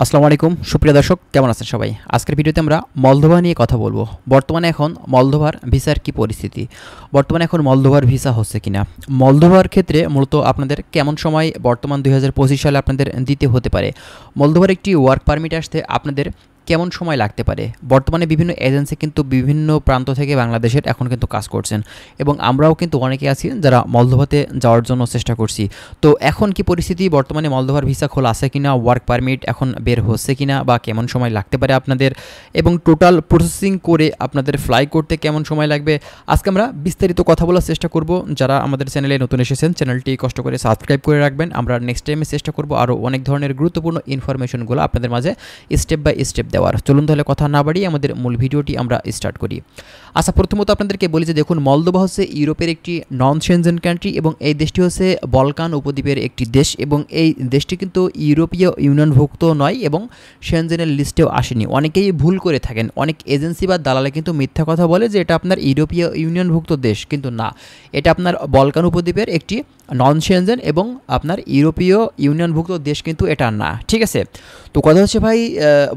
আসসালামু আলাইকুম সুপ্রিয় দর্শক, কেমন আছেন সবাই? আজকের ভিডিওতে আমরা মলদোভা নিয়ে কথা বলবো। বর্তমানে এখন মলদোভার ভিসার কি পরিস্থিতি, বর্তমানে এখন মলদোভার ভিসা হচ্ছে কিনা, মলদোভার ক্ষেত্রে মূলত আপনাদের কেমন সময় বর্তমান 2025 সালে আপনাদের দিতে হতে পারে, মলদোভার একটি ওয়ার্ক পারমিট আসতে আপনাদের কেমন সময় লাগতে পারে। বর্তমানে বিভিন্ন এজেন্সি কিন্তু বিভিন্ন প্রান্ত থেকে বাংলাদেশের এখন কিন্তু কাজ করছেন এবং আমরাও কিন্তু অনেকে আছি যারা মলদোভাতে যাওয়ার জন্য চেষ্টা করছি। তো এখন কি পরিস্থিতি, বর্তমানে মলদোভার ভিসা খোলা আছে কিনা, ওয়ার্ক পারমিট এখন বের হচ্ছে কিনা বা কেমন সময় লাগতে পারে আপনাদের, এবং টোটাল প্রসেসিং করে আপনাদের ফ্লাই করতে কেমন সময় লাগবে, আজকে আমরা বিস্তারিত কথা বলার চেষ্টা করব। যারা আমাদের চ্যানেলে নতুন এসেছেন চ্যানেলটি কষ্ট করে সাবস্ক্রাইব করে রাখবেন। আমরা নেক্সট টাইমে চেষ্টা করব আরও অনেক ধরনের গুরুত্বপূর্ণ ইনফরমেশনগুলো আপনাদের মাঝে স্টেপ বাই স্টেপ দেওয়ার। চলুন তাহলে কথা না বাড়িয়ে আমাদের মূল ভিডিওটি আমরা স্টার্ট করি। আচ্ছা, প্রথমত আপনাদেরকে বলি যে দেখুন, মলদোভা হচ্ছে ইউরোপের একটি নন সেনজেন কান্ট্রি এবং এই দেশটি হচ্ছে বলকান উপদ্বীপের একটি দেশ এবং এই দেশটি কিন্তু ইউরোপীয় ইউনিয়নভুক্ত নয় এবং সেনজেনের লিস্টেও আসেনি। অনেকেই ভুল করে থাকেন, অনেক এজেন্সি বা দালালে কিন্তু মিথ্যা কথা বলে যে এটা আপনার ইউরোপীয় ইউনিয়নভুক্ত দেশ, কিন্তু না, এটা আপনার বলকান উপদ্বীপের একটি নন সেনজেন এবং আপনার ইউরোপীয় ইউনিয়নভুক্ত দেশ কিন্তু এটা না। ঠিক আছে, তো কথা হচ্ছে ভাই,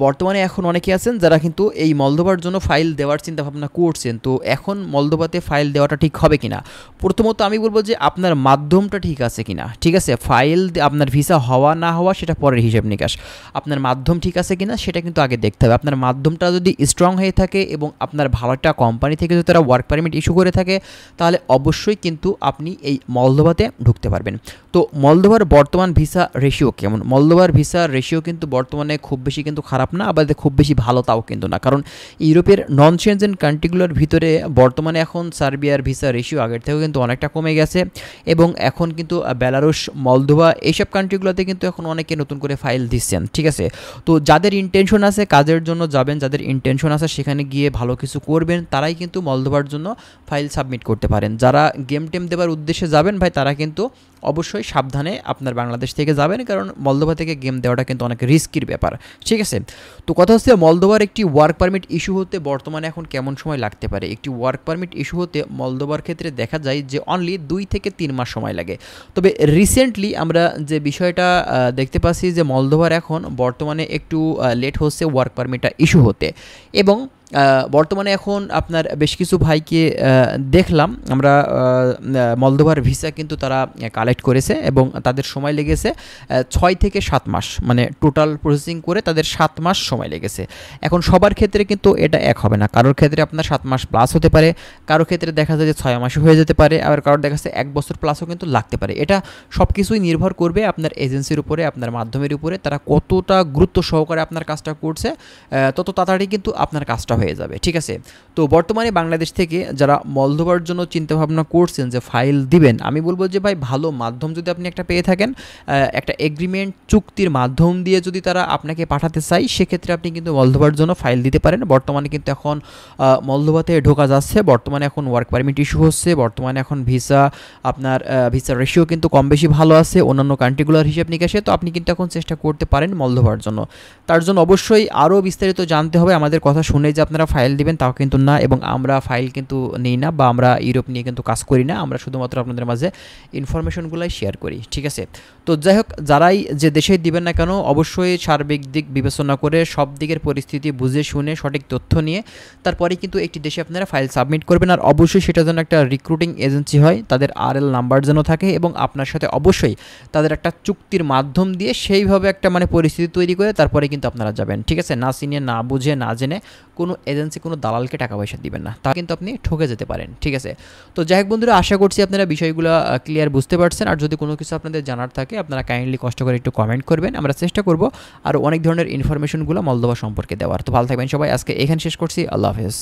বর্তমানে এখন অনেকে আছেন যারা কিন্তু এই মলদোভার জন্য ফাইল দেওয়ার চিন্তাভাবনা করছেন। তো এখন মলদোভাতে ফাইল দেওয়াটা ঠিক হবে কিনা, প্রথমত আমি বলবো যে আপনার মাধ্যমটা ঠিক আছে কিনা। ঠিক আছে, ফাইল আপনার ভিসা হওয়া না হওয়া সেটা পরের হিসেব নিকাশ, আপনার মাধ্যম ঠিক আছে কিনা সেটা কিন্তু আগে দেখতে হবে। আপনার মাধ্যমটা যদি স্ট্রং হয়ে থাকে এবং আপনার ভালো একটা কোম্পানি থেকে যদি তারা ওয়ার্ক পারমিট ইস্যু করে থাকে তাহলে অবশ্যই কিন্তু আপনি এই মলদোভাতে ঢুকতে পারবেন। তো মলদোভার বর্তমান ভিসা রেশিও কেমন? মলদোভার ভিসা রেশিও কিন্তু বর্তমানে খুব বেশি কিন্তু খারাপ না, আবার খুব বেশি ভালো তাও কিন্তু না, কারণ ইউরোপের নন সেনজেন কান্ট্রিগুলোর ভিতরে বর্তমানে এখন সার্বিয়ার ভিসা রেশিও আগের থেকেও কিন্তু অনেকটা কমে গেছে এবং এখন কিন্তু বেলারুশ, মলদোভা এইসব কান্ট্রিগুলোতে কিন্তু এখন অনেকে নতুন করে ফাইল দিচ্ছেন। ঠিক আছে, তো যাদের ইন্টেনশন আছে কাজের জন্য যাবেন, যাদের ইন্টেনশন আছে সেখানে গিয়ে ভালো কিছু করবেন, তারাই কিন্তু মলদোভার জন্য ফাইল সাবমিট করতে পারেন। যারা গেম টেম দেওয়ার উদ্দেশ্যে যাবেন ভাই, তারা কিন্তু অবশ্যই সাবধানে আপনার বাংলাদেশ থেকে যাবেন, কারণ মলদোভা থেকে গেম দেওয়াটা কিন্তু অনেক রিস্কির ব্যাপার। ঠিক আছে, তো কথা হচ্ছে মলদোভার একটি ওয়ার্ক পারমিট ইস্যু হতে বর্তমানে এখন কেমন সময় লাগতে পারে। একটি ওয়ার্ক পারমিট ইস্যু হতে মলদোভার ক্ষেত্রে দেখা যায় যে অনলি 2 থেকে 3 মাস সময় লাগে। তবে রিসেন্টলি আমরা যে বিষয়টা দেখতে পাচ্ছি যে মলদোভার এখন বর্তমানে একটু লেট হচ্ছে ওয়ার্ক পারমিটটা ইস্যু হতে, এবং বর্তমানে এখন আপনার বেশ কিছু ভাইকে দেখলাম আমরা, মলদোভার ভিসা কিন্তু তারা কালেক্ট করেছে এবং তাদের সময় লেগেছে 6 থেকে 7 মাস, মানে টোটাল প্রসেসিং করে তাদের 7 মাস সময় লেগেছে। এখন সবার ক্ষেত্রে কিন্তু এটা এক হবে না, কারোর ক্ষেত্রে আপনার 7 মাস প্লাস হতে পারে, কারোর ক্ষেত্রে দেখা যায় যে 6 মাসও হয়ে যেতে পারে, আবার কারোর দেখা যাচ্ছে 1 বছর প্লাসও কিন্তু লাগতে পারে। এটা সব কিছুই নির্ভর করবে আপনার এজেন্সির উপরে, আপনার মাধ্যমের উপরে, তারা কতটা গুরুত্ব সহকারে আপনার কাজটা করছে, তত তাড়াতাড়ি কিন্তু আপনার কাজটা হয়ে যাবে। ঠিক আছে, তো বর্তমানে বাংলাদেশ থেকে যারা মলদোভার জন্য চিন্তাভাবনা করছেন যে ফাইল দিবেন, আমি বলবো যে ভাই ভালো মাধ্যম যদি আপনি একটা পেয়ে থাকেন, একটা এগ্রিমেন্ট চুক্তির মাধ্যম দিয়ে যদি তারা আপনাকে পাঠাতে চায়, সেক্ষেত্রে আপনি কিন্তু মলদোভার জন্য ফাইল দিতে পারেন। বর্তমানে কিন্তু এখন মলদোভাতে ঢোকা যাচ্ছে, বর্তমানে এখন ওয়ার্ক পারমিট ইস্যু হচ্ছে, বর্তমানে এখন ভিসা আপনার ভিসা রেশিও কিন্তু কম বেশি ভালো আছে অন্যান্য কান্ট্রিগুলোর হিসেব নিকাশে। তো আপনি কিন্তু এখন চেষ্টা করতে পারেন মলদোভার জন্য। তার জন্য অবশ্যই আরও বিস্তারিত জানতে হবে, আমাদের কথা শুনে যে আপনারা ফাইল দিবেন তাও কিন্তু না, এবং আমরা ফাইল কিন্তু নিই না বা আমরা ইউরোপ নিয়ে কিন্তু কাজ করি না, আমরা শুধুমাত্র আপনাদের মাঝে ইনফরমেশনগুলাই শেয়ার করি। ঠিক আছে, তো যাই হোক, যারাই যে দেশে দিবেন না কেন অবশ্যই সার্বিক দিক বিবেচনা করে সব দিকের পরিস্থিতি বুঝে শুনে সঠিক তথ্য নিয়ে তারপরে কিন্তু একটি দেশে আপনারা ফাইল সাবমিট করবেন। আর অবশ্যই সেটা যেন একটা রিক্রুটিং এজেন্সি হয়, তাদের RL নাম্বার যেন থাকে এবং আপনার সাথে অবশ্যই তাদের একটা চুক্তির মাধ্যম দিয়ে সেইভাবে একটা মানে পরিস্থিতি তৈরি করে তারপরে কিন্তু আপনারা যাবেন। ঠিক আছে, না চিনে না বুঝে না জেনে কোনো এজেন্সি কোনো দালালকে টাকা পয়সা দিবেন না, তা কিন্তু আপনি ঠকে যেতে পারেন। ঠিক আছে, তো যাই হোক বন্ধুরা, আশা করছি আপনারা বিষয়গুলো ক্লিয়ার বুঝতে পারছেন। আর যদি কোনো কিছু আপনাদের জানার থাকে আপনারা কাইন্ডলি কষ্ট করে একটু কমেন্ট করবেন, আমরা চেষ্টা করব আর অনেক ধরনের ইনফরমেশনগুলো মলদোভা সম্পর্কে দেওয়ার। তো ভালো থাকবেন সবাই, আজকে এখানে শেষ করছি, আল্লাহ হাফেজ।